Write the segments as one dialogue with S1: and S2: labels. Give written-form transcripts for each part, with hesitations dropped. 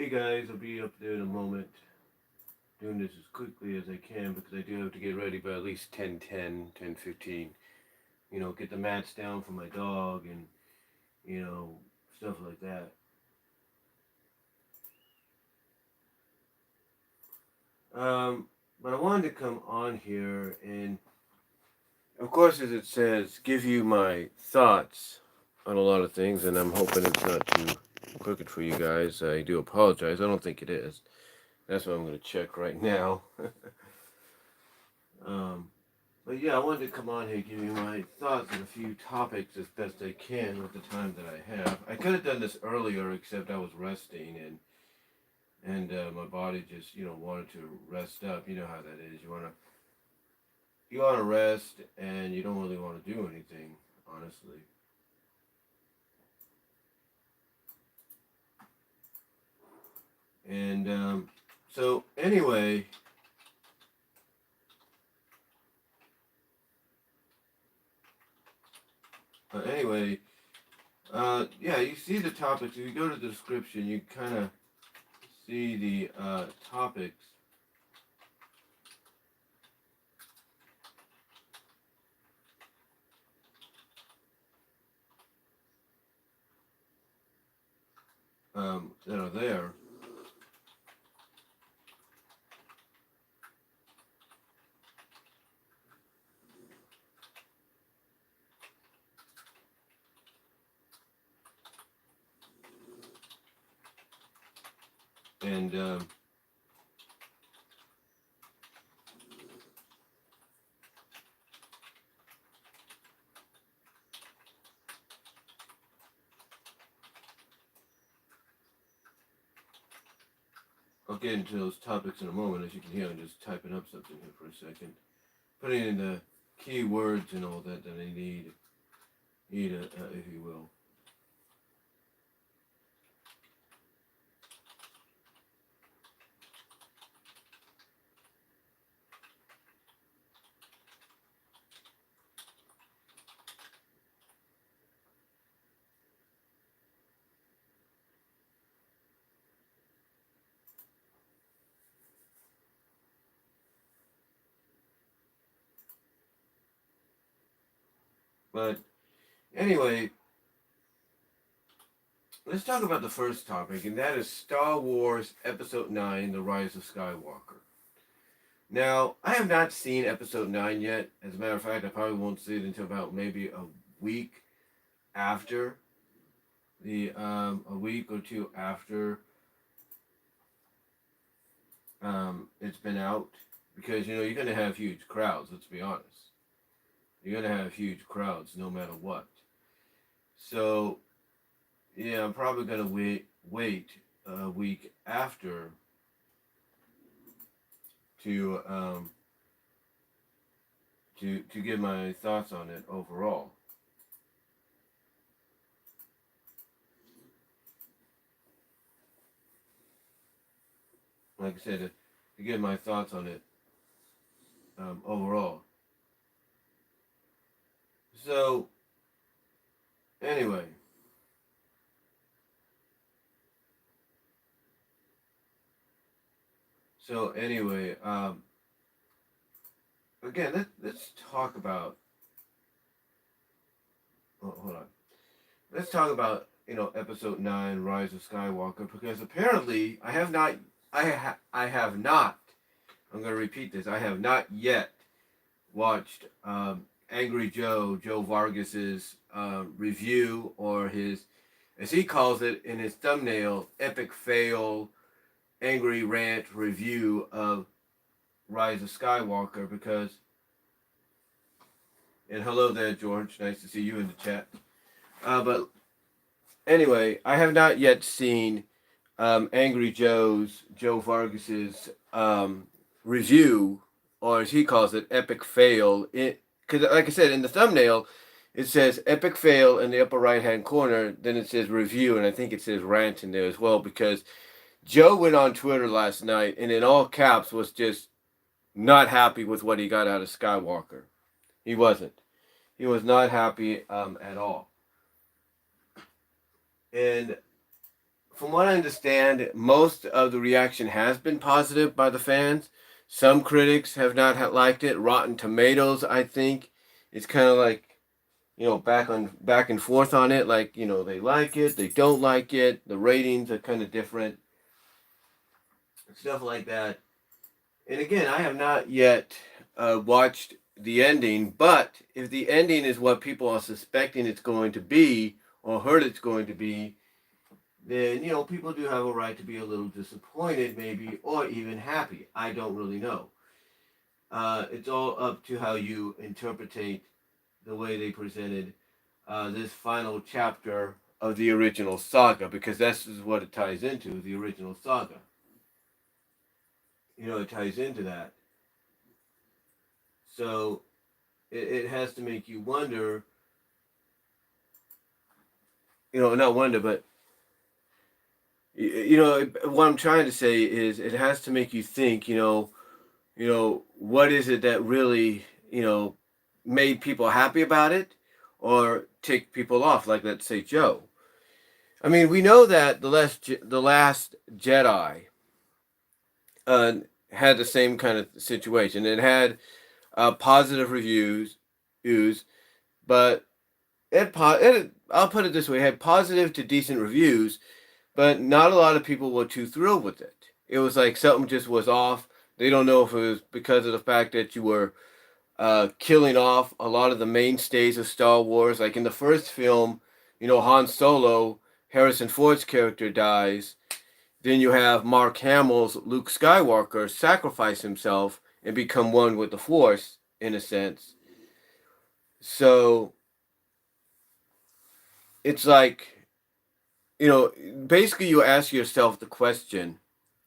S1: Hey guys, I'll be up there in a moment. Doing this as quickly as I can because I do have to get ready by at least 10:10, 10:15. Get the mats down for my dog and, you know, stuff like that. Um, but I wanted to come on here and, of course, as it says, give you my thoughts on a lot of things, and I'm hoping it's not too crooked for you guys. I do apologize. I don't think it is. That's what I'm going to check right now. um, But yeah, I wanted to come on here and give you my thoughts on a few topics as best I can with the time that I have. I could have done this earlier, except I was resting and my body just wanted to rest up. You know how that is. You wanna rest and you don't really want to do anything, honestly. And so anyway, yeah, you see the topics. If you go to the description, you kind of see the topics. That are there. And I'll get into those topics in a moment. As you can hear, I'm just typing up something here for a second, putting in the key words and all that I need, if you will. But anyway, let's talk about the first topic, and that is Star Wars Episode 9: The Rise of Skywalker. Now, I have not seen Episode 9 yet. As a matter of fact, I probably won't see it until about maybe a week after a week or two after it's been out, because you're gonna have huge crowds. Let's be honest, you're gonna have huge crowds no matter what. So yeah, I'm probably gonna wait a week after to to give my thoughts on it overall. Like I said, to give my thoughts on it overall. So anyway, again, let's talk about. Oh, hold on. Let's talk about Episode 9, Rise of Skywalker, because apparently I have not. I have not. I'm going to repeat this. I have not yet watched Angry Joe Vargas's review, or his, as he calls it in his thumbnail, epic fail, angry rant review of Rise of Skywalker. Because, and hello there, George. Nice to see you in the chat. But anyway, I have not yet seen Angry Joe Vargas's review, or as he calls it, epic fail. Because, like I said, in the thumbnail, it says epic fail in the upper right hand corner. Then it says review, and I think it says rant in there as well. Because Joe went on Twitter last night, and in all caps was just not happy with what he got out of Skywalker. He wasn't. He was not happy at all. And from what I understand, most of the reaction has been positive by the fans. Some critics have not liked it. Rotten Tomatoes, I think, it's kind of like, back and forth on it. Like, they like it, they don't like it. The ratings are kind of different, stuff like that. And again, I have not yet watched the ending, but if the ending is what people are suspecting it's going to be, or heard it's going to be, then, people do have a right to be a little disappointed, maybe, or even happy. I don't really know. It's all up to how you interpretate the way they presented this final chapter of the original saga, because that's what it ties into, the original saga. It ties into that. So it has to make you wonder, not wonder, but, what I'm trying to say is it has to make you think, what is it that really, made people happy about it or tick people off, like, let's say, Joe. I mean, we know that the last Jedi had the same kind of situation. It had positive reviews, but I'll put it this way: it had positive to decent reviews, but not a lot of people were too thrilled with it. It was like something just was off. They don't know if it was because of the fact that you were killing off a lot of the mainstays of Star Wars. Like in the first film, Han Solo, Harrison Ford's character dies. Then you have Mark Hamill's Luke Skywalker sacrifice himself and become one with the Force, in a sense. So it's like, basically you ask yourself the question,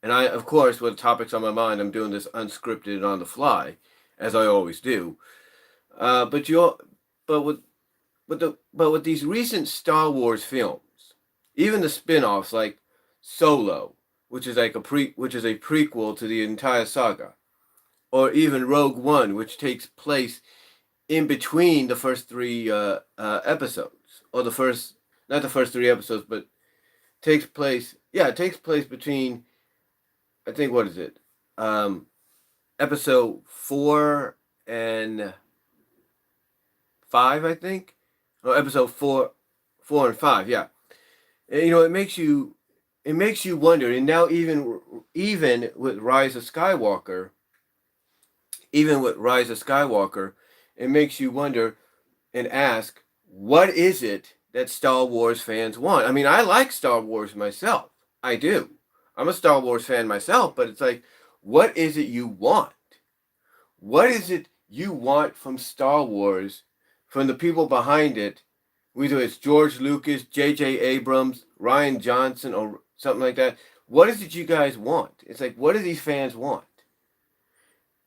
S1: and I, of course, with topics on my mind, I'm doing this unscripted and on the fly, as I always do. But with these recent Star Wars films, even the spin-offs like Solo, which is a prequel to the entire saga, or even Rogue One, which takes place in between the first three episodes, or not the first three episodes, but it takes place between, I think, what is it, episode 4 and 5, I think, or episode 4 and 5, yeah. And, it makes you wonder, and now even with Rise of Skywalker, it makes you wonder and ask, what is it that Star Wars fans want? I mean, I like Star Wars myself. I do. I'm a Star Wars fan myself, but it's like, what is it you want? What is it you want from Star Wars, from the people behind it, whether it's George Lucas, J.J. Abrams, Rian Johnson, or something like that? What is it you guys want? It's like, what do these fans want?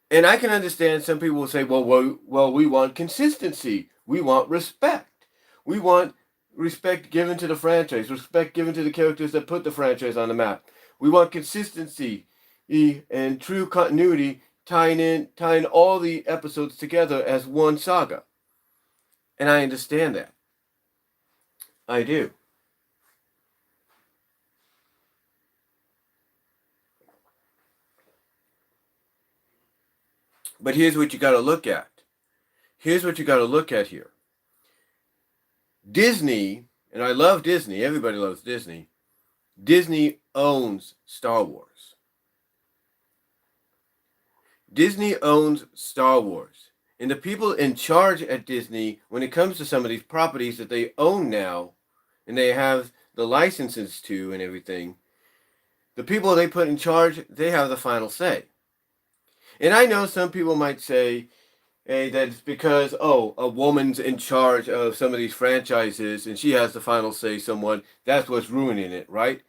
S1: And I can understand some people will say, well, we want consistency. We want respect. We want respect given to the franchise, respect given to the characters that put the franchise on the map. We want consistency and true continuity, tying all the episodes together as one saga. And I understand that. I do. But here's what you got to look at. Here. Disney, and I love Disney. Everybody loves Disney. Disney owns Star Wars. Disney owns Star Wars. And the people in charge at Disney, when it comes to some of these properties that they own now, and they have the licenses to and everything, the people they put in charge, they have the final say. And I know some people might say, hey, that it's because, a woman's in charge of some of these franchises and she has the final say, that's what's ruining it, right?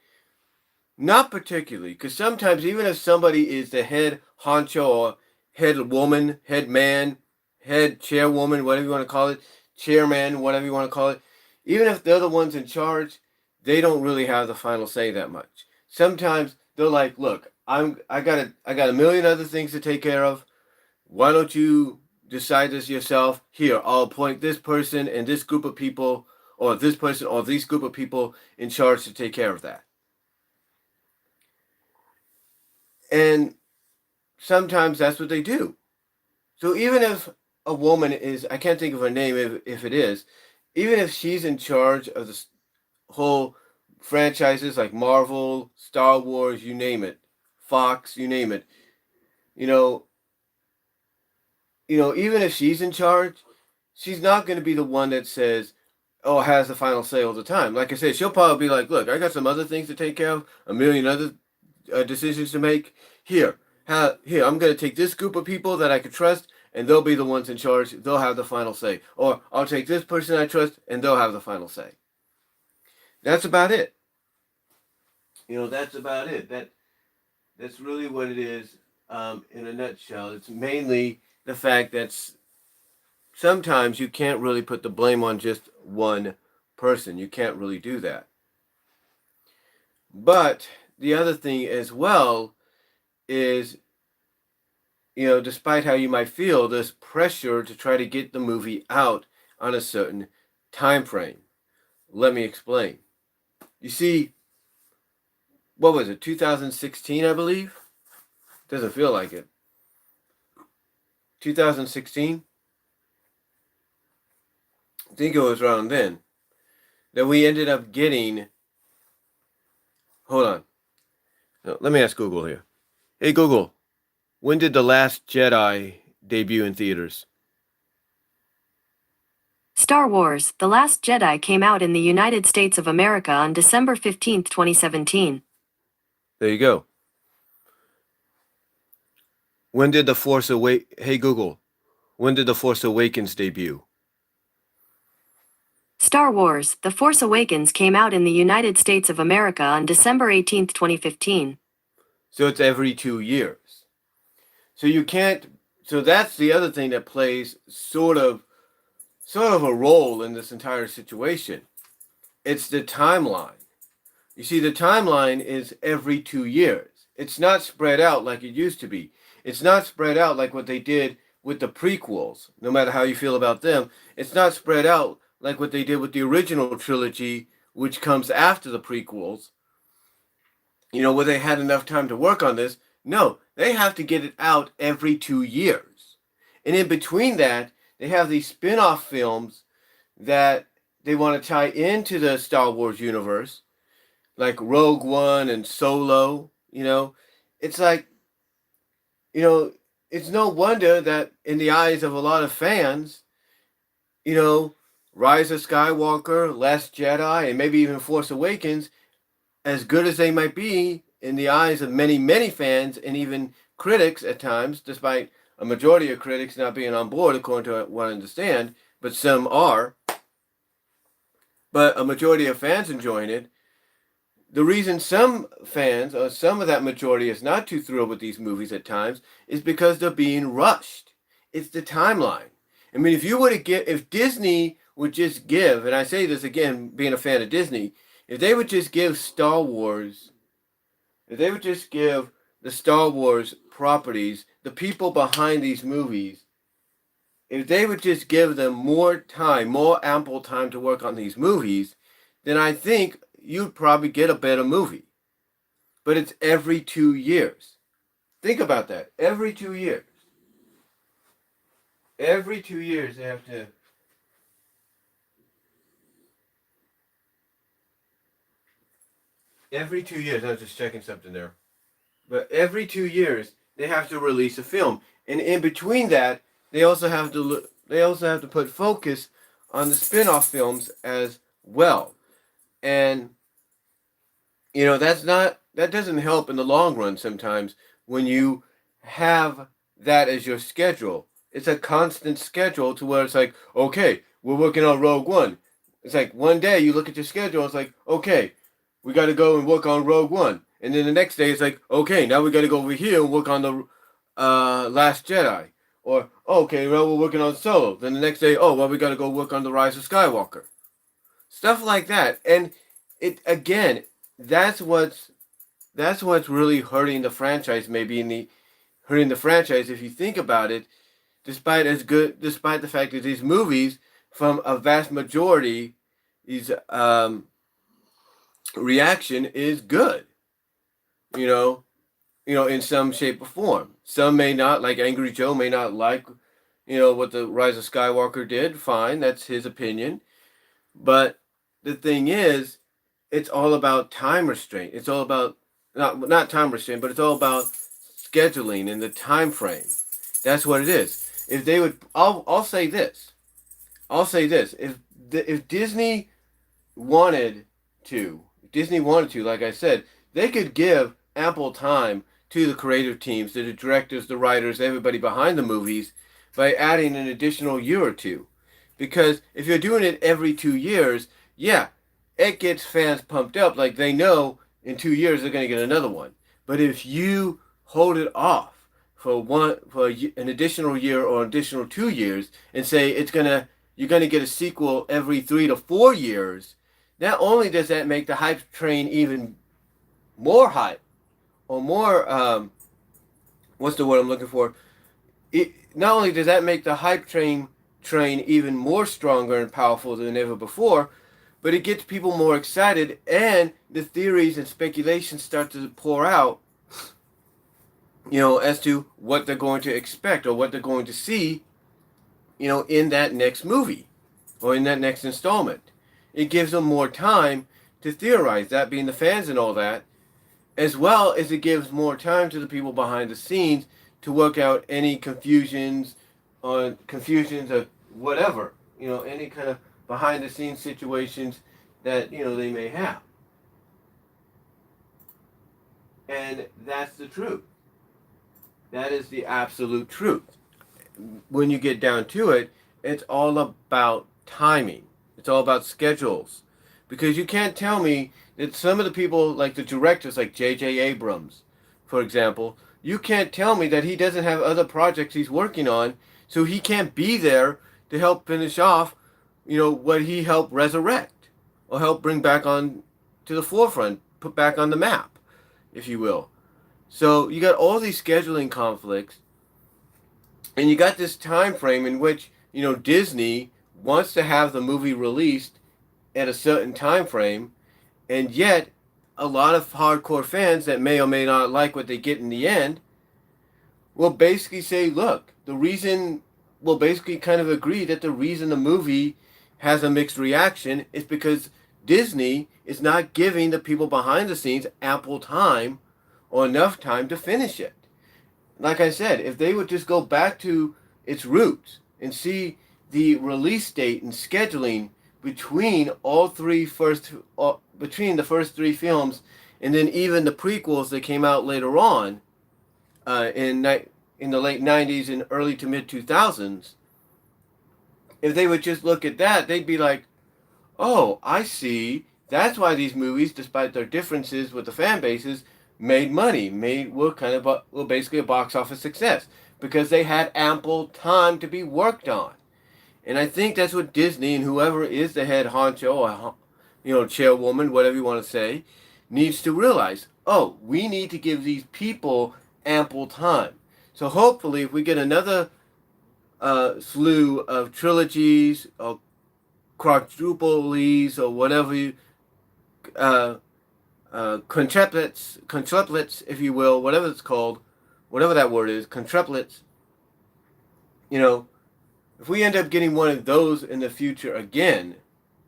S1: Not particularly, because sometimes even if somebody is the head honcho or head woman, head man, head chairwoman, whatever you want to call it, chairman, whatever you want to call it, even if they're the ones in charge, they don't really have the final say that much. Sometimes they're like, look, I got a million other things to take care of. Why don't you decide this yourself? Here, I'll appoint this person and this group of people, or this person or this group of people in charge to take care of that. And sometimes that's what they do. So even if a woman is, I can't think of her name if it is, even if she's in charge of the whole franchises like Marvel, Star Wars, you name it, Fox, you name it, you know, even if she's in charge, she's not going to be the one that says, "Oh, has the final say all the time." Like I said, she'll probably be like, "Look, I got some other things to take care of, a million other decisions to make. Here, I'm going to take this group of people that I could trust, and they'll be the ones in charge. They'll have the final say. Or I'll take this person I trust, and they'll have the final say." That's about it. That's about it. That's really what it is. In a nutshell, it's mainly the fact that sometimes you can't really put the blame on just one person. You can't really do that. But the other thing as well is, despite how you might feel, there's pressure to try to get the movie out on a certain time frame. Let me explain. You see, what was it, 2016, I believe? Doesn't feel like it. 2016? I think it was around then that we ended up getting. Hold on. No, let me ask Google here. Hey, Google, when did The Last Jedi debut in theaters?
S2: Star Wars: The Last Jedi came out in the United States of America on December 15, 2017.
S1: There you go. When did The Force Awakens... Hey, Google, when did The Force Awakens debut?
S2: Star Wars: The Force Awakens came out in the United States of America on December 18, 2015.
S1: So it's every 2 years. So you can't... So that's the other thing that plays sort of a role in this entire situation. It's the timeline. You see, the timeline is every 2 years. It's not spread out like it used to be. It's not spread out like what they did with the prequels, no matter how you feel about them. It's not spread out like what they did with the original trilogy, which comes after the prequels, where they had enough time to work on this. No, they have to get it out every 2 years. And in between that, they have these spin-off films that they want to tie into the Star Wars universe, like Rogue One and Solo. It's like, it's no wonder that in the eyes of a lot of fans, Rise of Skywalker, Last Jedi, and maybe even Force Awakens, as good as they might be in the eyes of many, many fans and even critics at times, despite a majority of critics not being on board, according to what I understand, but some are. But a majority of fans enjoying it. The reason some fans, or some of that majority, is not too thrilled with these movies at times is because they're being rushed. It's the timeline. I mean, if Disney would just give, and I say this again, being a fan of Disney, if they would just give Star Wars, if they would just give the Star Wars properties, the people behind these movies, if they would just give them more time, more ample time to work on these movies, then I think you'd probably get a better movie. But it's every 2 years. Think about that. Every 2 years. Every 2 years they have to... Every 2 years, I was just checking something there. But every 2 years they have to release a film. And in between that, they also have to put focus on the spin-off films as well. And that doesn't help in the long run sometimes when you have that as your schedule. It's a constant schedule to where it's like, okay, we're working on Rogue One. It's like one day you look at your schedule, it's like, okay, we got to go and work on Rogue One. And then the next day it's like, okay, now we got to go over here and work on the Last Jedi. Or, okay, well, we're working on Solo. Then the next day, we got to go work on the Rise of Skywalker. Stuff like that. And it, again, that's what's really hurting the franchise, hurting the franchise if you think about it, despite the fact that these movies, from a vast majority, these reaction is good. in some shape or form. Some may not, like Angry Joe may not like, what the Rise of Skywalker did. Fine, that's his opinion. But the thing is, it's all about time restraint. It's all about not time restraint, but it's all about scheduling and the time frame. That's what it is. If they would, I'll say this. I'll say this. If Disney wanted to, like I said, they could give ample time to the creative teams, to the directors, the writers, everybody behind the movies, by adding an additional year or two. Because if you're doing it every 2 years, yeah, it gets fans pumped up. Like they know in 2 years they're going to get another one. But if you hold it off for an additional year or an additional 2 years and say you're going to get a sequel every 3 to 4 years, not only does that make the hype train even more hype, or more, what's the word I'm looking for? Not only does that make the hype train even more stronger and powerful than ever before, but it gets people more excited, and the theories and speculations start to pour out, as to what they're going to expect or what they're going to see, in that next movie or in that next installment. It gives them more time to theorize, that being the fans and all that, as well as it gives more time to the people behind the scenes to work out any confusions or whatever, any kind of behind the scenes situations that, they may have. And that's the truth. That is the absolute truth. When you get down to it, it's all about timing. It's all about schedules. Because you can't tell me that some of the people, like the directors, like J.J. Abrams, for example, you can't tell me that he doesn't have other projects he's working on, so he can't be there to help finish off, what he helped resurrect or help bring back on to the forefront, put back on the map, if you will. So you got all these scheduling conflicts, and you got this time frame in which, Disney wants to have the movie released at a certain time frame, and yet a lot of hardcore fans that may or may not like what they get in the end will basically say, look, will basically kind of agree that the reason the movie has a mixed reaction is because Disney is not giving the people behind the scenes ample time or enough time to finish it. Like I said, if they would just go back to its roots and see the release date and scheduling between between the first three films, and then even the prequels that came out later on, in the late 90s and early to mid 2000s, if they would just look at that, they'd be like, oh, I see. That's why these movies, despite their differences with the fan bases, made money, were basically a box office success, because they had ample time to be worked on. And I think that's what Disney and whoever is the head honcho, or chairwoman, whatever you want to say, needs to realize. Oh, we need to give these people ample time. So hopefully, if we get another slew of trilogies or quadruplies or whatever, quintuplets, if you will, whatever it's called, whatever that word is, quintuplets, if we end up getting one of those in the future again,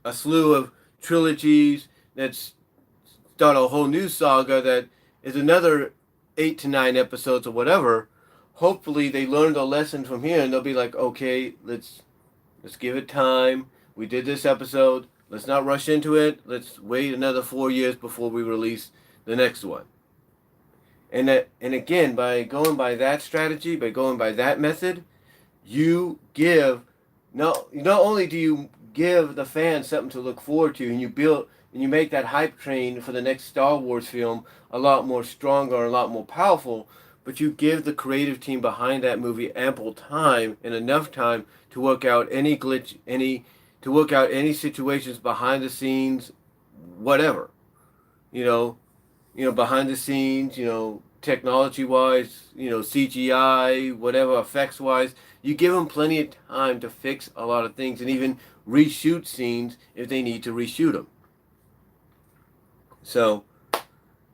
S1: a slew of trilogies that start a whole new saga that is another 8 to 9 episodes or whatever, hopefully they learned a lesson from here and they'll be like, okay, let's give it time. We did this episode. Let's not rush into it. Let's wait another 4 years before we release the next one. And again, by going by that strategy, by going by that method, you give not only do you give the fans something to look forward to, and you make that hype train for the next Star Wars film a lot more stronger, a lot more powerful, but you give the creative team behind that movie ample time and enough time to work out any glitch, to work out any situations behind the scenes, whatever, behind the scenes, technology wise, CGI, whatever, effects wise. You give them plenty of time to fix a lot of things and even reshoot scenes if they need to reshoot them. So,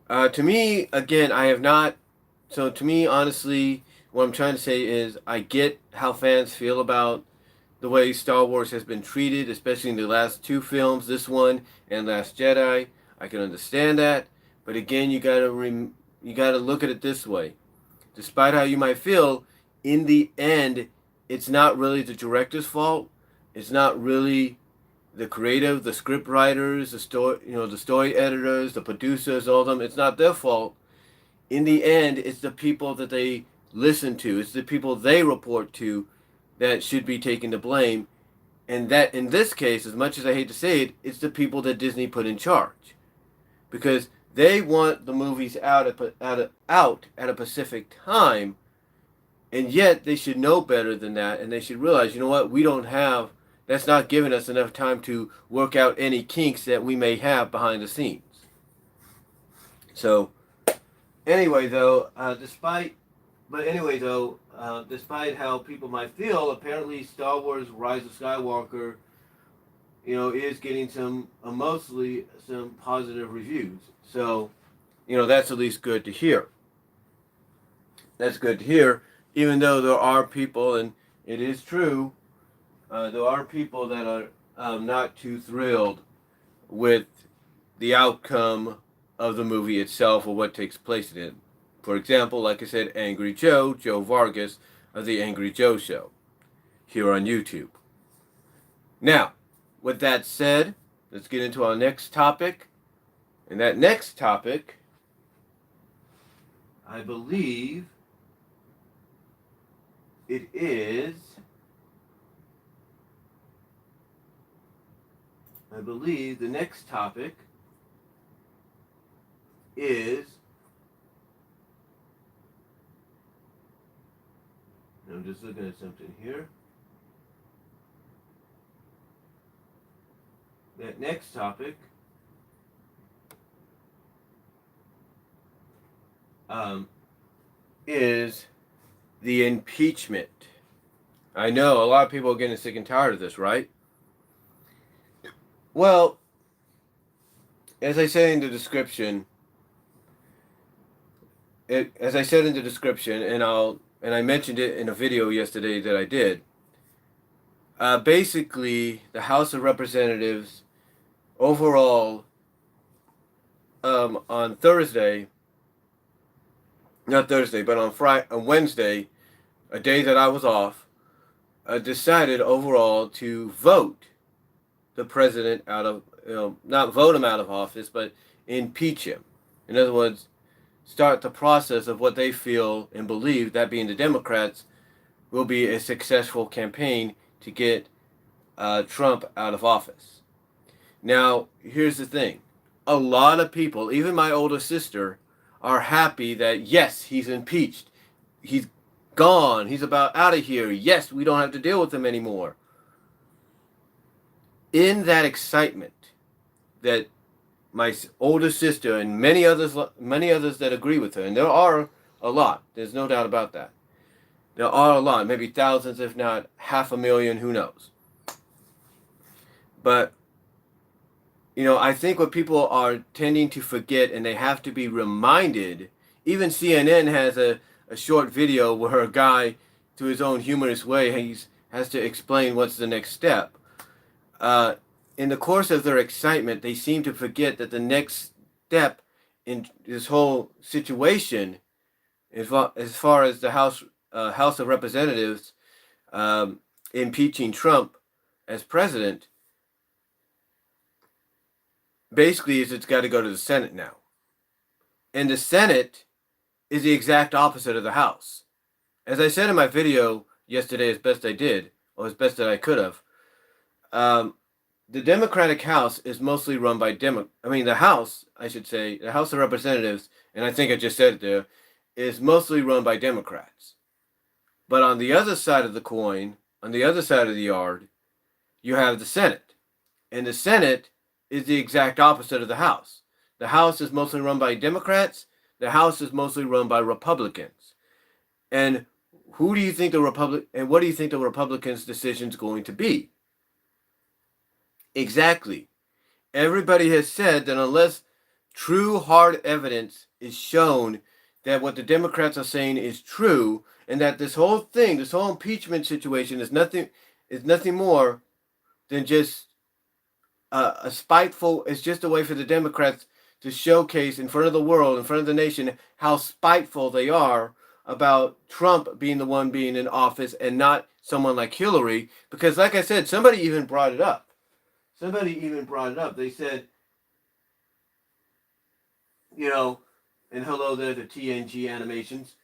S1: to me, again, I have not So to me, honestly, what I'm trying to say is I get how fans feel about the way Star Wars has been treated, especially in the last two films, this one and Last Jedi. I can understand that, but again, you gotta look at it this way. Despite how you might feel, in the end, it's not really the director's fault. It's not really the creative, the script writers, the story editors, the producers, all of them. It's not their fault. In the end, it's the people that they listen to. It's the people they report to that should be taking the blame. And that, in this case, as much as I hate to say it, it's the people that Disney put in charge, because they want the movies out at a specific time, and yet they should know better than that, and they should realize, you know what, we don't have. That's not giving us enough time to work out any kinks that we may have behind the scenes. So, anyway, though, despite how people might feel, apparently Star Wars: Rise of Skywalker, is getting mostly some positive reviews. So, that's at least good to hear. That's good to hear, even though there are people, and it is true, there are people that are not too thrilled with the outcome of the movie itself or what takes place in it. For example, like I said, Angry Joe Vargas of the Angry Joe Show here on YouTube. Now, with that said, let's get into our next topic. And that next topic, I believe it is. I believe the next topic is. I'm just looking at something here. That next topic is the impeachment. I know a lot of people are getting sick and tired of this, right? Well, as I said in the description, and I mentioned it in a video yesterday that I did. Basically, the House of Representatives overall on Thursday, not Thursday, but on Wednesday, a day that I was off, decided overall to vote the president out of, not vote him out of office, but impeach him. In other words, start the process of what they feel and believe, that being the Democrats, will be a successful campaign to get Trump out of office. Now, here's the thing. A lot of people, even my older sister, are happy that, yes, he's impeached. He's gone. He's about out of here. Yes, we don't have to deal with him anymore. In that excitement that my older sister and many others that agree with her, and there are a lot, there's no doubt about that. There are a lot, maybe thousands, if not 500,000, who knows. But, I think what people are tending to forget, and they have to be reminded, even CNN has a short video where a guy, to his own humorous way, has to explain what's the next step. In the course of their excitement, they seem to forget that the next step in this whole situation, as far as the House of Representatives impeaching Trump as president, basically is it's got to go to the Senate now. And the Senate is the exact opposite of the House. As I said in my video yesterday, as best I did, or as best that I could have, the Democratic House is mostly run by the House, I should say, the House of Representatives, and I think I just said it there, is mostly run by Democrats. But on the other side of the coin, on the other side of the yard, you have the Senate. And the Senate is the exact opposite of the House. The House is mostly run by Democrats. The House is mostly run by Republicans. And what do you think the Republicans' decision is going to be? Exactly. Everybody has said that unless true hard evidence is shown that what the Democrats are saying is true, and that this whole thing, this whole impeachment situation is nothing more than just a spiteful. It's just a way for the Democrats to showcase in front of the world, in front of the nation, how spiteful they are about Trump being the one being in office and not someone like Hillary. Because, like I said, somebody even brought it up. They said, and hello there to TNG Animations.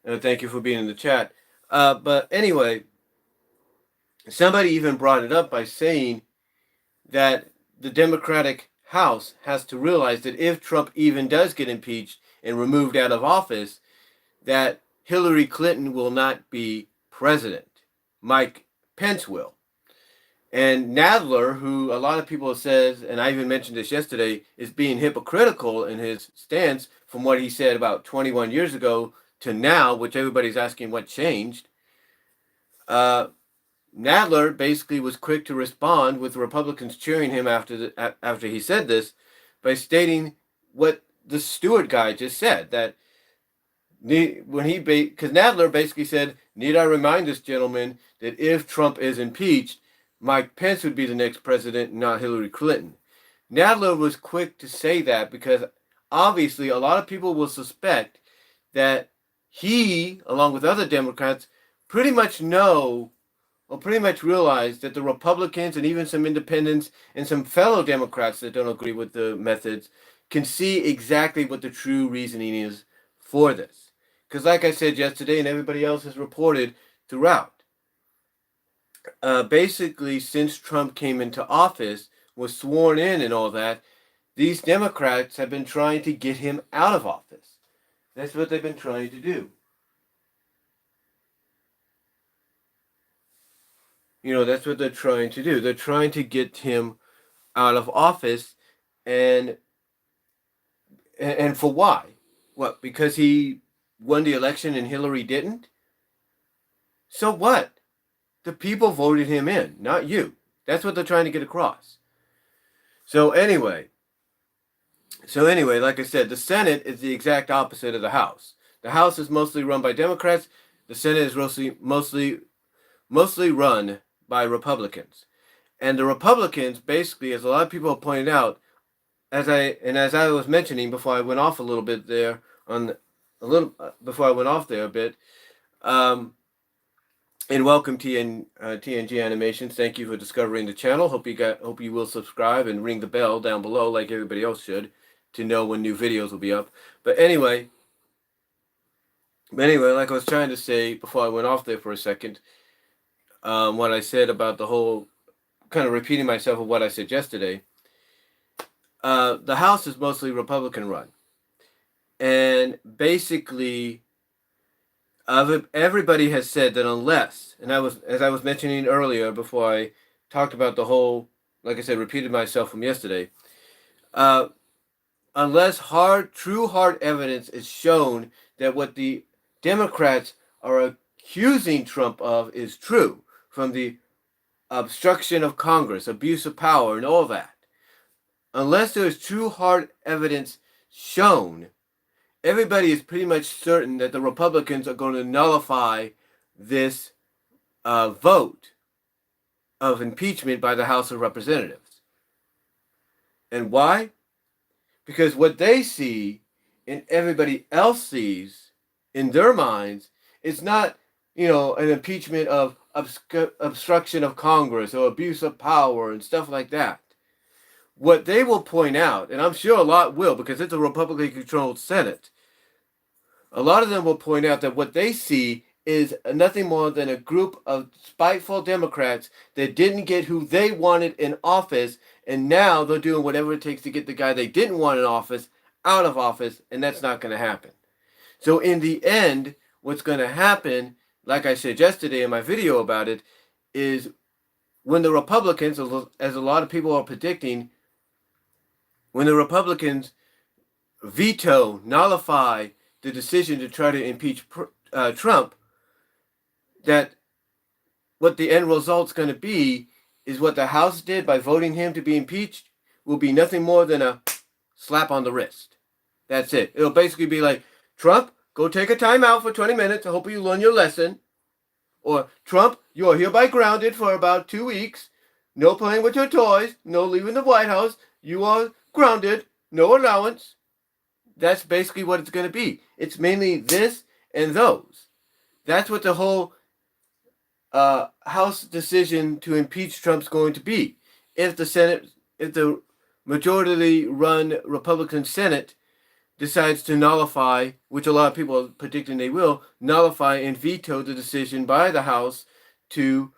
S1: Thank you for being in the chat. But anyway, somebody even brought it up by saying that the Democratic House has to realize that if Trump even does get impeached and removed out of office, that Hillary Clinton will not be president. Mike Pence will. And Nadler, who a lot of people says, and I even mentioned this yesterday, is being hypocritical in his stance from what he said about 21 years ago to now, which everybody's asking what changed. Nadler basically was quick to respond, with Republicans cheering him after he said this, by stating what the Stewart guy just said, that because Nadler basically said, "Need I remind this gentleman that if Trump is impeached, Mike Pence would be the next president, not Hillary Clinton." Nadler was quick to say that because obviously a lot of people will suspect that he, along with other Democrats, pretty much know or pretty much realize that the Republicans and even some independents and some fellow Democrats that don't agree with the methods can see exactly what the true reasoning is for this. Because like I said yesterday, and everybody else has reported throughout, basically since Trump came into office, was sworn in and all that, these Democrats have been trying to get him out of office. That's what they've been trying to do. That's what they're trying to do. They're trying to get him out of office, and for why? What? Because he won the election and Hillary didn't? So what? The people voted him in, not you. That's what they're trying to get across. So anyway, like I said, the Senate is the exact opposite of the House. The House is mostly run by Democrats. The Senate is mostly run by Republicans. And the Republicans, basically, as a lot of people have pointed out, as I was mentioning before I went off a little bit there before I went off there a bit, and welcome TNG Animations. Thank you for discovering the channel. Hope you will subscribe and ring the bell down below like everybody else should to know when new videos will be up. But anyway, like I was trying to say before I went off there for a second, what I said about the whole, kind of repeating myself of what I said yesterday. The House is mostly Republican run, and basically, everybody has said that unless, as I was mentioning earlier before I talked about the whole, like I said, repeated myself from yesterday, unless true hard evidence is shown that what the Democrats are accusing Trump of is true, from the obstruction of Congress, abuse of power, and all that, unless there is true hard evidence shown, everybody is pretty much certain that the Republicans are going to nullify this vote of impeachment by the House of Representatives. And why? Because what they see and everybody else sees in their minds is not, an impeachment of obstruction of Congress or abuse of power and stuff like that. What they will point out, and I'm sure a lot will because it's a Republican-controlled Senate, a lot of them will point out that what they see is nothing more than a group of spiteful Democrats that didn't get who they wanted in office, and now they're doing whatever it takes to get the guy they didn't want in office out of office, and that's not going to happen. So in the end, what's going to happen, like I said yesterday in my video about it, is when the Republicans, as a lot of people are predicting, when the Republicans veto, nullify the decision to try to impeach Trump, that what the end result's going to be is what the House did by voting him to be impeached will be nothing more than a slap on the wrist. That's it. It'll basically be like, Trump, go take a time out for 20 minutes. I hope you learn your lesson. Or, Trump, you are hereby grounded for about 2 weeks. No playing with your toys. No leaving the White House. You are grounded. No allowance. That's basically what it's going to be. It's mainly this and those. That's what the whole House decision to impeach Trump's going to be. If the majority run Republican Senate decides to nullify, which a lot of people are predicting they will, nullify and veto the decision by the House to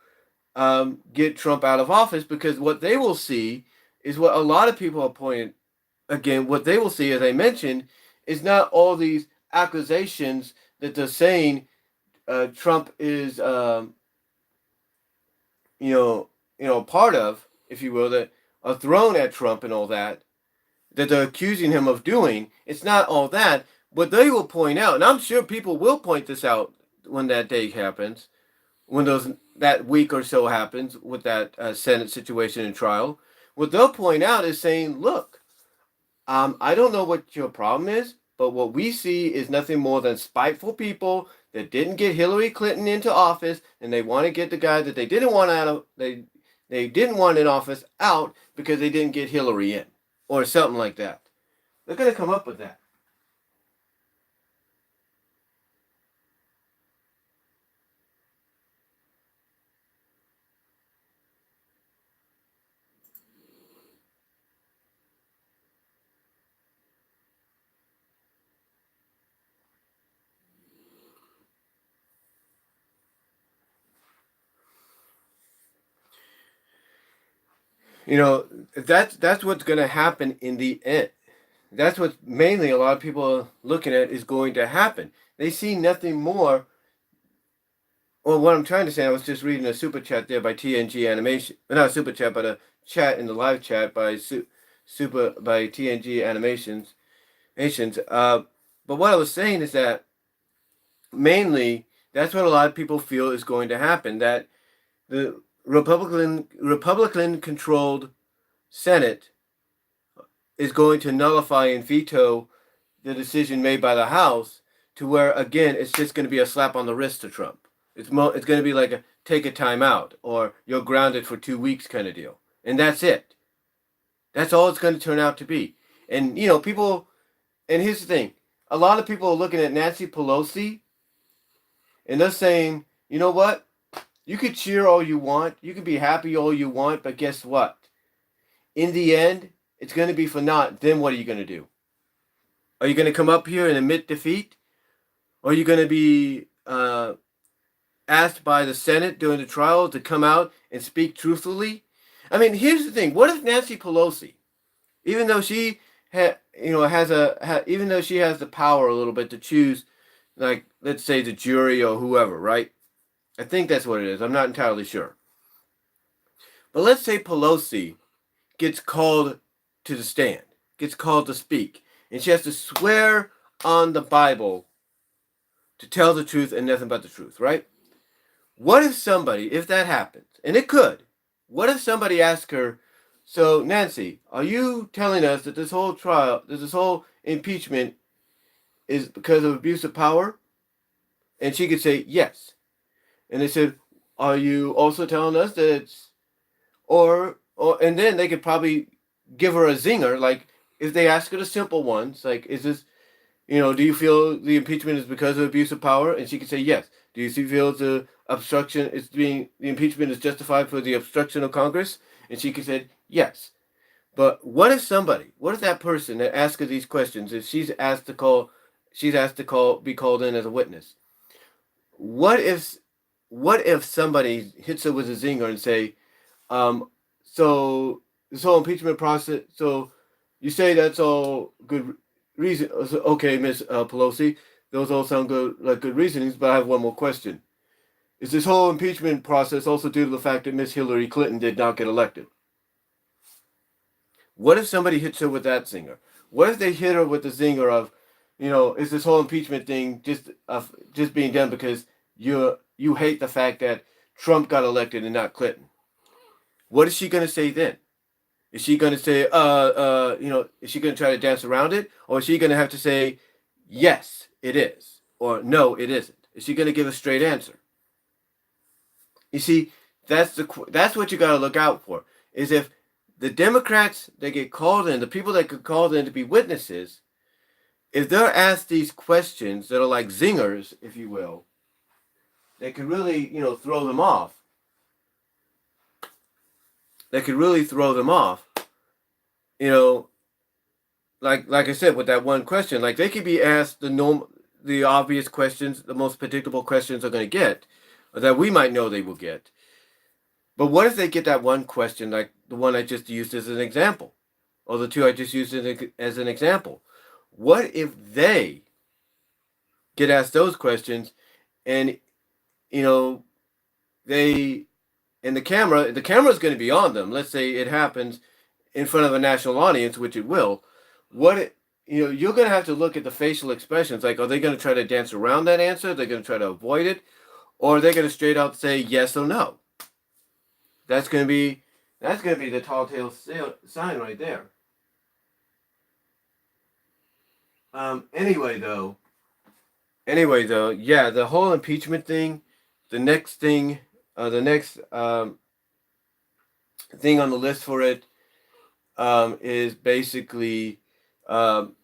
S1: get Trump out of office, because what they will see is what a lot of people are pointing, again, what they will see, as I mentioned, is not all these accusations that they're saying Trump is, part of, if you will, that are thrown at Trump and all that they're accusing him of doing. It's not all that, but they will point out, and I'm sure people will point this out when that day happens, when that week or so happens with that Senate situation and trial. What they'll point out is saying, look, I don't know what your problem is, but what we see is nothing more than spiteful people that didn't get Hillary Clinton into office, and they want to get the guy that they didn't want out of they didn't want in office out because they didn't get Hillary in, or something like that. They're going to come up with that. That's what's going to happen in the end. That's what mainly a lot of people are looking at is going to happen. They see nothing more. Well, what I'm trying to say, I was just reading a super chat there by TNG Animation. Not a super chat, but a chat in the live chat by by TNG Animations. But what I was saying is that mainly that's what a lot of people feel is going to happen. That the Republican controlled Senate is going to nullify and veto the decision made by the House, to where again it's just going to be a slap on the wrist to Trump. It's going to be like a take a time out, or you're grounded for 2 weeks kind of deal, and that's it. That's all it's going to turn out to be. And people. And here's the thing: a lot of people are looking at Nancy Pelosi, and they're saying, you know what? You could cheer all you want, you could be happy all you want, but guess what? In the end, it's going to be for naught. Then what are you going to do? Are you going to come up here and admit defeat? Or are you going to be asked by the Senate during the trial to come out and speak truthfully? I mean, here's the thing: what if Nancy Pelosi, even though she even though she has the power a little bit to choose, like, let's say the jury or whoever, right? I think that's what it is. I'm not entirely sure. But let's say Pelosi gets called to the stand, gets called to speak, and she has to swear on the Bible to tell the truth and nothing but the truth, right? What if somebody, if that happens, and it could, what if somebody asked her, so, Nancy, are you telling us that this whole trial, that this whole impeachment is because of abuse of power? And she could say, yes. And they said, are you also telling us that it's, and then they could probably give her a zinger, like, if they ask her the simple ones, like, is this, do you feel the impeachment is because of abuse of power? And she could say, yes. Do you feel the impeachment is justified for the obstruction of Congress? And she could say, yes. But what if that person that asks her these questions, if she's asked to be called in as a witness, what if somebody hits her with a zinger and say, so this whole impeachment process, so you say that's all good reason, okay, Miss Pelosi, those all sound good, like good reasonings, but I have one more question. Is this whole impeachment process also due to the fact that Miss Hillary Clinton did not get elected? What if somebody hits her with that zinger? What if they hit her with the zinger of, is this whole impeachment thing just being done because you hate the fact that Trump got elected and not Clinton? What is she going to say then? Is she going to say, is she going to try to dance around it? Or is she going to have to say, yes, it is? or no, it isn't? Is she going to give a straight answer? You see, that's what you got to look out for. Is if the Democrats that get called in, the people that get called in to be witnesses, if they're asked these questions that are like zingers, if you will, that could really, throw them off. That could really throw them off. Like I said, with that one question, like they could be asked the obvious questions, the most predictable questions they're going to get, or that we might know they will get. But what if they get that one question, like the one I just used as an example, or the two I just used as an example? What if they get asked those questions, and the camera's going to be on them. Let's say it happens in front of a national audience, which it will. You're going to have to look at the facial expressions. Like, are they going to try to dance around that answer? Are they going to try to avoid it? Or are they going to straight out say yes or no? That's going to be the tall tale sign right there. Anyway though, yeah, the whole impeachment thing, the next thing on the list for it is basically going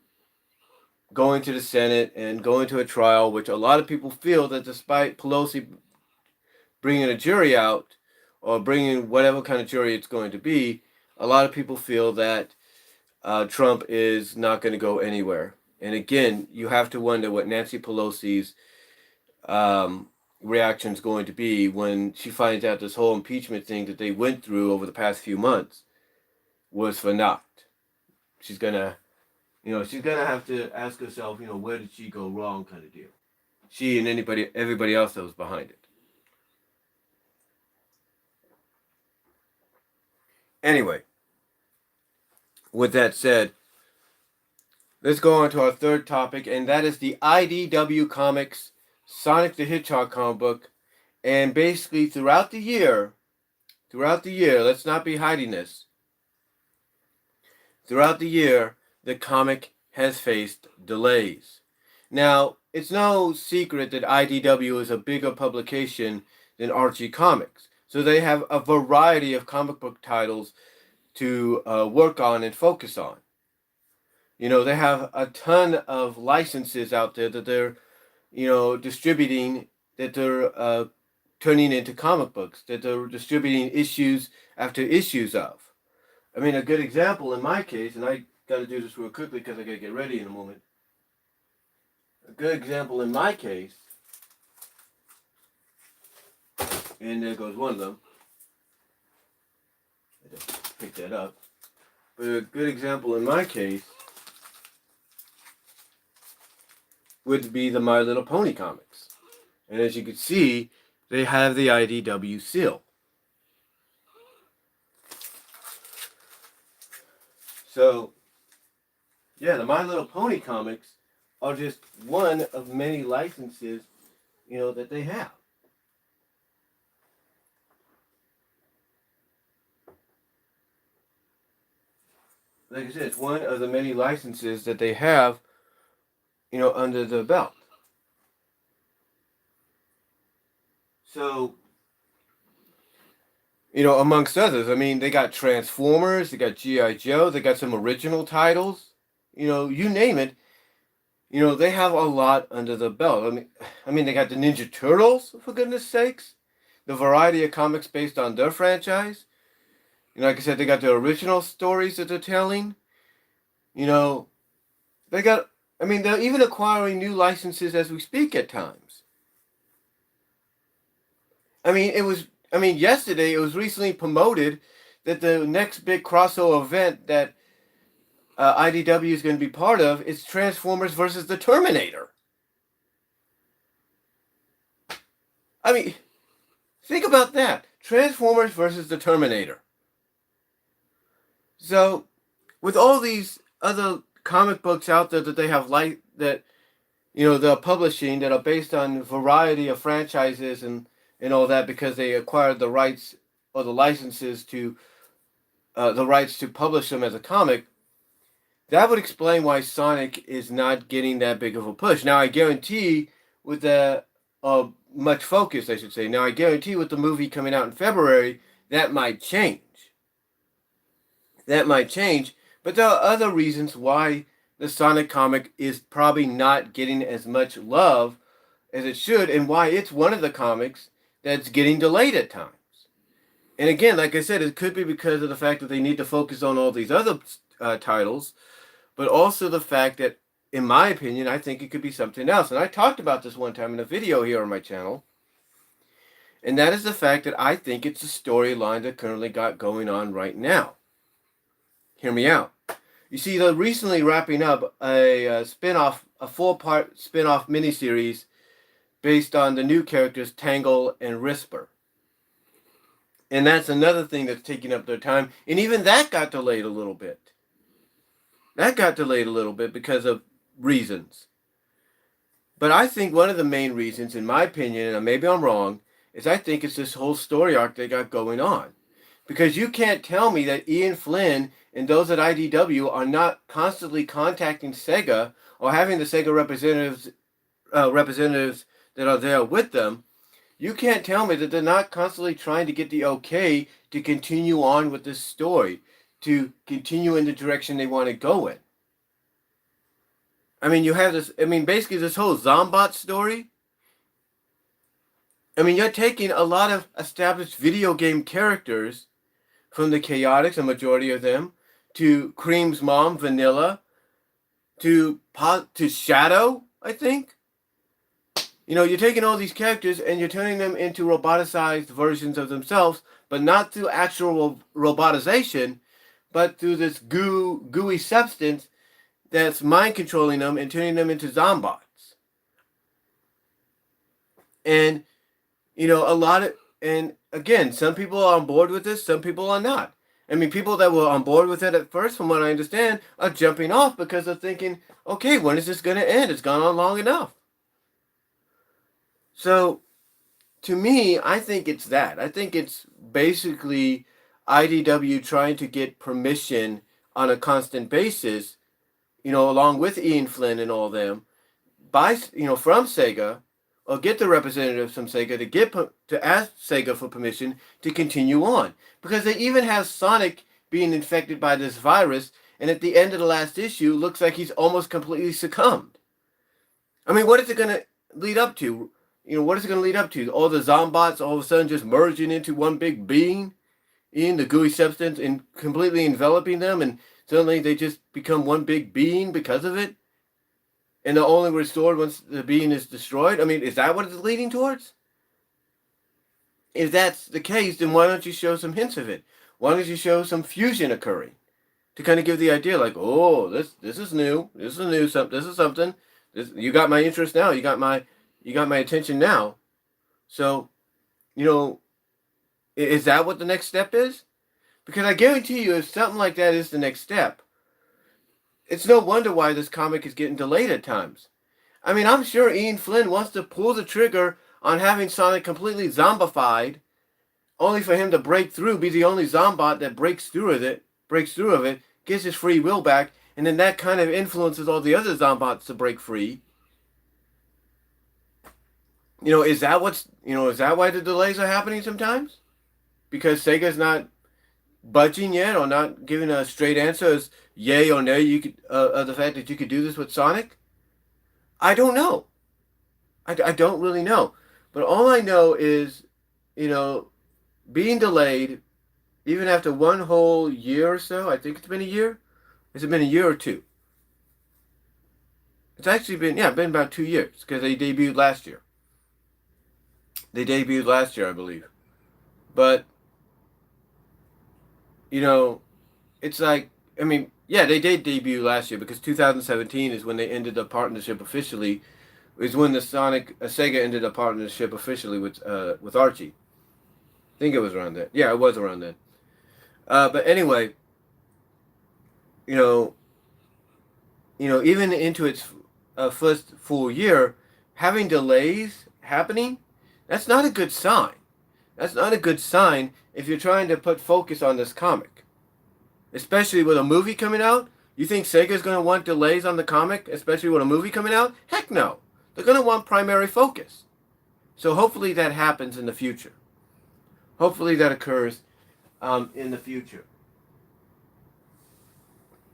S1: to the Senate and going to a trial, which a lot of people feel that despite Pelosi bringing a jury out, or bringing whatever kind of jury it's going to be, a lot of people feel that Trump is not going to go anywhere. And again, you have to wonder what Nancy Pelosi's reaction is going to be when she finds out this whole impeachment thing that they went through over the past few months was for naught. She's gonna have to ask herself, where did she go wrong, kind of deal. She and everybody else that was behind it. Anyway, with that said, let's go on to our third topic, and that is the IDW Comics Sonic the Hedgehog comic book. And basically, throughout the year, let's not be hiding this. Throughout the year, the comic has faced delays. Now, it's no secret that IDW is a bigger publication than Archie Comics. So they have a variety of comic book titles to work on and focus on. They have a ton of licenses out there that they're, distributing, that they're turning into comic books, that they're distributing issues after issues of. I mean, a good example in my case, and I got to do this real quickly because I got to get ready in a moment. A good example in my case, and there goes one of them. I just picked that up. But a good example in my case would be the My Little Pony comics. And as you can see, they have the IDW seal. So, yeah, the My Little Pony comics are just one of many licenses, that they have. Like I said, it's one of the many licenses that they have, under the belt. So, amongst others, I mean, they got Transformers, they got G.I. Joe, they got some original titles, you name it. They have a lot under the belt. I mean, they got the Ninja Turtles, for goodness sakes. The variety of comics based on their franchise. Like I said, they got the original stories that they're telling. They're even acquiring new licenses as we speak at times. Yesterday it was recently promoted that the next big crossover event that IDW is going to be part of is Transformers versus the Terminator. Think about that. Transformers versus the Terminator. So, with all these other comic books out there that they have they're publishing that are based on a variety of franchises and all that because they acquired the rights or the licenses to the rights to publish them as a comic, that would explain why Sonic is not getting that big of a push. Now, I guarantee with much focus, I should say. Now, I guarantee with the movie coming out in February, that might change. That might change, but there are other reasons why the Sonic comic is probably not getting as much love as it should, and why it's one of the comics that's getting delayed at times. And again, like I said, it could be because of the fact that they need to focus on all these other titles, but also the fact that, in my opinion, I think it could be something else. And I talked about this one time in a video here on my channel, and that is the fact that I think it's a storyline that currently got going on right now. Hear me out. You see, they're recently wrapping up a spin-off, a 4-part spin-off miniseries based on the new characters Tangle and Risper. And that's another thing that's taking up their time. And even that got delayed a little bit. That got delayed a little bit because of reasons. But I think one of the main reasons, in my opinion, and maybe I'm wrong, is I think it's this whole story arc they got going on. Because you can't tell me that Ian Flynn and those at IDW are not constantly contacting Sega or having the Sega representatives that are there with them. You can't tell me that they're not constantly trying to get the okay to continue on with this story, to continue in the direction they want to go in. I mean, you have this, basically this whole Zombot story. I mean, you're taking a lot of established video game characters, from the Chaotix, a majority of them, to Cream's mom, Vanilla, to Shadow, I think. You know, you're taking all these characters and you're turning them into roboticized versions of themselves, but not through actual robotization, but through this gooey substance that's mind controlling them and turning them into zombots. And, you know, and again, some people are on board with this, some people are not. I mean, people that were on board with it at first, from what I understand, are jumping off because they're thinking, okay, when is this going to end? It's gone on long enough. So, to me, I think it's that. I think it's basically IDW trying to get permission on a constant basis, you know, along with Ian Flynn and all them, from Sega, or get the representatives from Sega to ask Sega for permission to continue on. Because they even have Sonic being infected by this virus, and at the end of the last issue, looks like he's almost completely succumbed. I mean, what is it going to lead up to? You know, what is it going to lead up to? All the zombots all of a sudden just merging into one big being in the gooey substance and completely enveloping them, and suddenly they just become one big being because of it? And they're only restored once the being is destroyed? I mean, is that what it's leading towards? If that's the case, then why don't you show some hints of it? Why don't you show some fusion occurring? To kind of give the idea, like, oh, this is new. This is something. You got my interest now. You got my attention now. So, you know, is that what the next step is? Because I guarantee you, if something like that is the next step, it's no wonder why this comic is getting delayed at times. I mean, I'm sure Ian Flynn wants to pull the trigger on having Sonic completely zombified, only for him to break through, be the only zombot that breaks through of it, gets his free will back, and then that kind of influences all the other zombots to break free. You know, is that why the delays are happening sometimes? Because Sega's not budging yet, or not giving a straight answer as yay or nay of the fact that you could do this with Sonic? I don't know. I don't really know. But all I know is, you know, being delayed, even after one whole year or so. I think it's been a year. Has it been a year or two? It's actually been about 2 years, because they debuted last year. I believe. But, you know, it's like, I mean, yeah, they did debut last year, because 2017 is when they ended the partnership officially. Is when the Sega ended a partnership officially with Archie. I think it was around then. Yeah, it was around then. But anyway, you know, even into its first full year, having delays happening, that's not a good sign. That's not a good sign if you're trying to put focus on this comic. Especially with a movie coming out. You think Sega's going to want delays on the comic, especially with a movie coming out? Heck no. They're going to want primary focus. So hopefully that happens in the future. Hopefully that occurs in the future.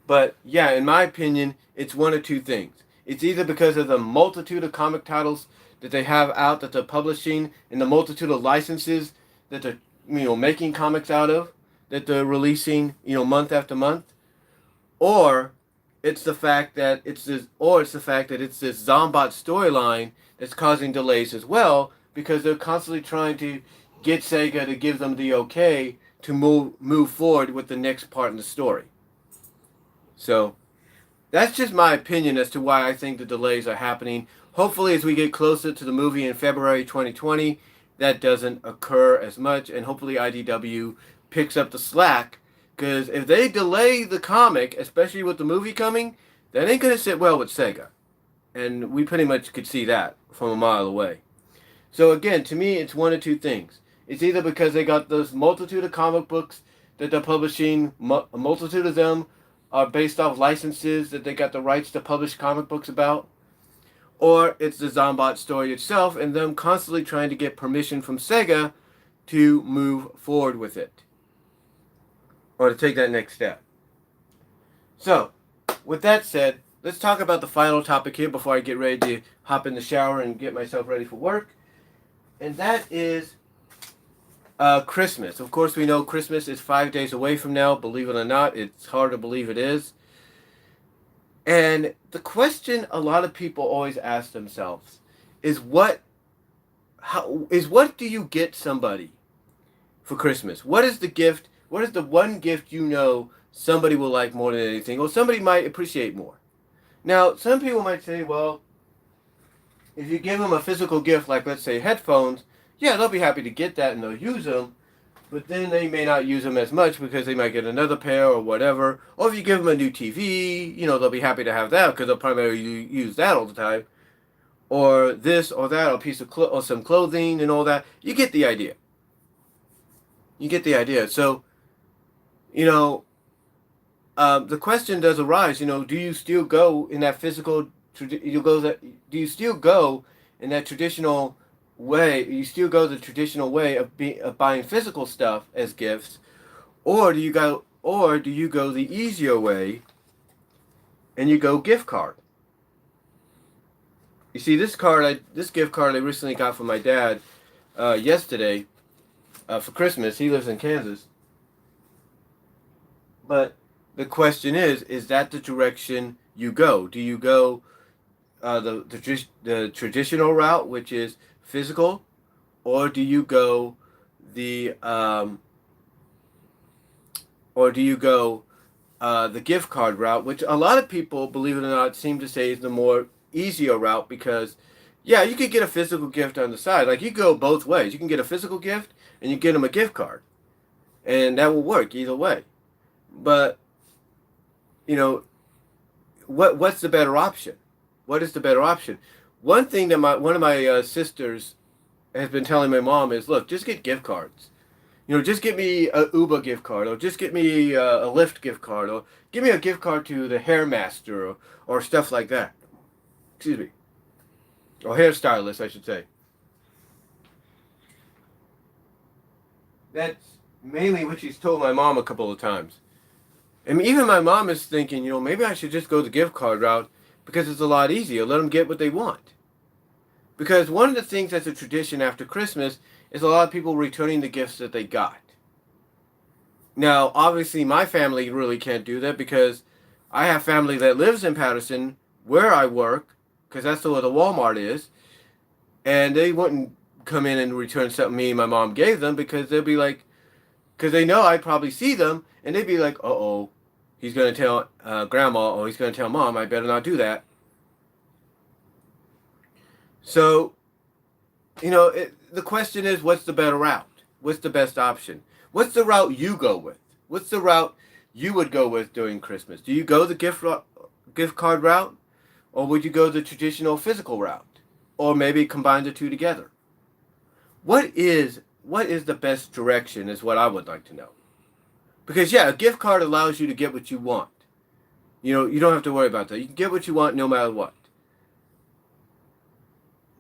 S1: But yeah, in my opinion, it's one of two things. It's either because of the multitude of comic titles that they have out that they're publishing and the multitude of licenses that they're making comics out of, that they're releasing month after month, or it's the fact that it's this Zombot storyline that's causing delays as well, because they're constantly trying to get Sega to give them the okay to move forward with the next part in the story. So that's just my opinion as to why I think the delays are happening. Hopefully, as we get closer to the movie in February 2020, that doesn't occur as much, and hopefully IDW picks up the slack. Because if they delay the comic, especially with the movie coming, that ain't going to sit well with Sega. And we pretty much could see that from a mile away. So again, to me, it's one of two things. It's either because they got this multitude of comic books that they're publishing, a multitude of them are based off licenses that they got the rights to publish comic books about, or it's the Zombot story itself and them constantly trying to get permission from Sega to move forward with it, or to take that next step. So, with that said, let's talk about the final topic here before I get ready to hop in the shower and get myself ready for work, and that is Christmas. Of course, we know Christmas is 5 days away from now. Believe it or not, it's hard to believe it is. And the question a lot of people always ask themselves is what do you get somebody for Christmas? What is the gift? What is the one gift somebody will like more than anything, or somebody might appreciate more? Now, some people might say, well, if you give them a physical gift, like let's say headphones, yeah, they'll be happy to get that and they'll use them, but then they may not use them as much because they might get another pair or whatever. Or if you give them a new TV, they'll be happy to have that because they'll primarily use that all the time. Or this or that, or a piece of or some clothing and all that. You get the idea. So, the question does arise. Do you still go in that physical? Do you still go in that traditional way? You still go the traditional way of buying physical stuff as gifts, or do you go the easier way and you go gift card? You see, this gift card I recently got from my dad yesterday for Christmas. He lives in Kansas. But the question is that the direction you go? Do you go the traditional route, which is physical, or do you go the gift card route, which a lot of people, believe it or not, seem to say is the more easier route? Because yeah, you could get a physical gift on the side. Like, you go both ways. You can get a physical gift and you get them a gift card, and that will work either way. But what's the better option? What is the better option? One thing that one of my sisters has been telling my mom is, look, just get gift cards. Just get me a Uber gift card, or just get me a Lyft gift card, or give me a gift card to the Hairmaster, or stuff like that. Excuse me. Or hairstylist, I should say. That's mainly what she's told my mom a couple of times. And even my mom is thinking, maybe I should just go the gift card route because it's a lot easier. Let them get what they want. Because one of the things that's a tradition after Christmas is a lot of people returning the gifts that they got. Now, obviously, my family really can't do that because I have family that lives in Patterson, where I work, because that's where the Walmart is, and they wouldn't come in and return something me and my mom gave them because they'll be like, because they know I'd probably see them, and they'd be like, uh-oh, he's going to tell Grandma, or he's going to tell Mom, I better not do that. So, the question is, what's the better route? What's the best option? What's the route you go with? What's the route you would go with during Christmas? Do you go the gift card route? Or would you go the traditional physical route? Or maybe combine the two together? What is the best direction is what I would like to know. Because yeah, a gift card allows you to get what you want. You don't have to worry about that. You can get what you want no matter what.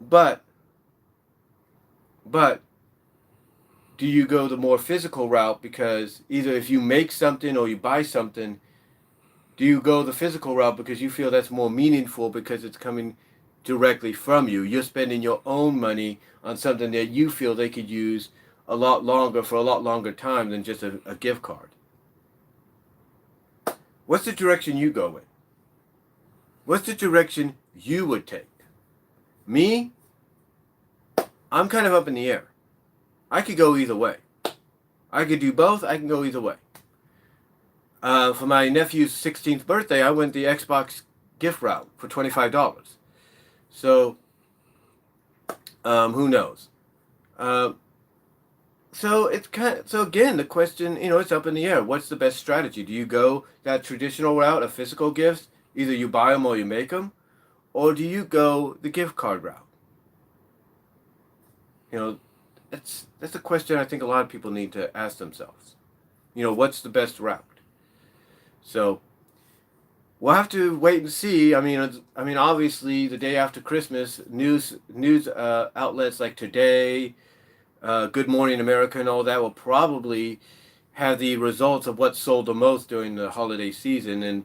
S1: But do you go the more physical route? Because either if you make something or you buy something, do you go the physical route because you feel that's more meaningful because it's coming directly from you? You're spending your own money on something that you feel they could use a lot longer for a lot longer time than just a gift card. What's the direction you go in? What's the direction you would take? Me, I'm kind of up in the air. I could go either way. I could do both. I can go either way. For my nephew's 16th birthday, I went the Xbox gift route for $25. So, who knows? So again, the question, it's up in the air. What's the best strategy? Do you go that traditional route of physical gifts? Either you buy them or you make them, or do you go the gift card route? That's a question I think a lot of people need to ask themselves. What's the best route? So we'll have to wait and see. I mean, obviously, the day after Christmas, news outlets like Today, Good Morning America, and all that will probably have the results of what sold the most during the holiday season, and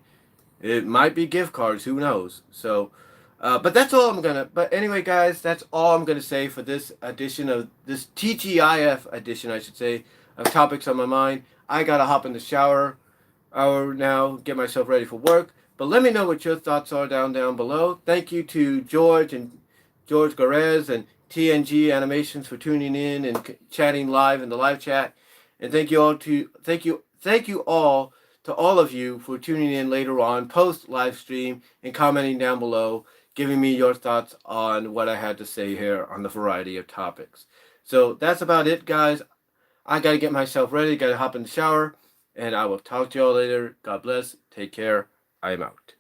S1: it might be gift cards. Who knows? So, but that's all I'm gonna. But anyway, guys, that's all I'm gonna say for this edition of this TGIF edition, I should say, of Topics on My Mind. I gotta hop in the shower now, get myself ready for work. But let me know what your thoughts are down below. Thank you to George Garez and TNG Animations for tuning in and chatting live in the live chat. And thank you all to all of you for tuning in later on, post live stream, and commenting down below, giving me your thoughts on what I had to say here on the variety of topics. So that's about it, guys. I got to get myself ready, got to hop in the shower, and I will talk to y'all later. God bless. Take care. I am out.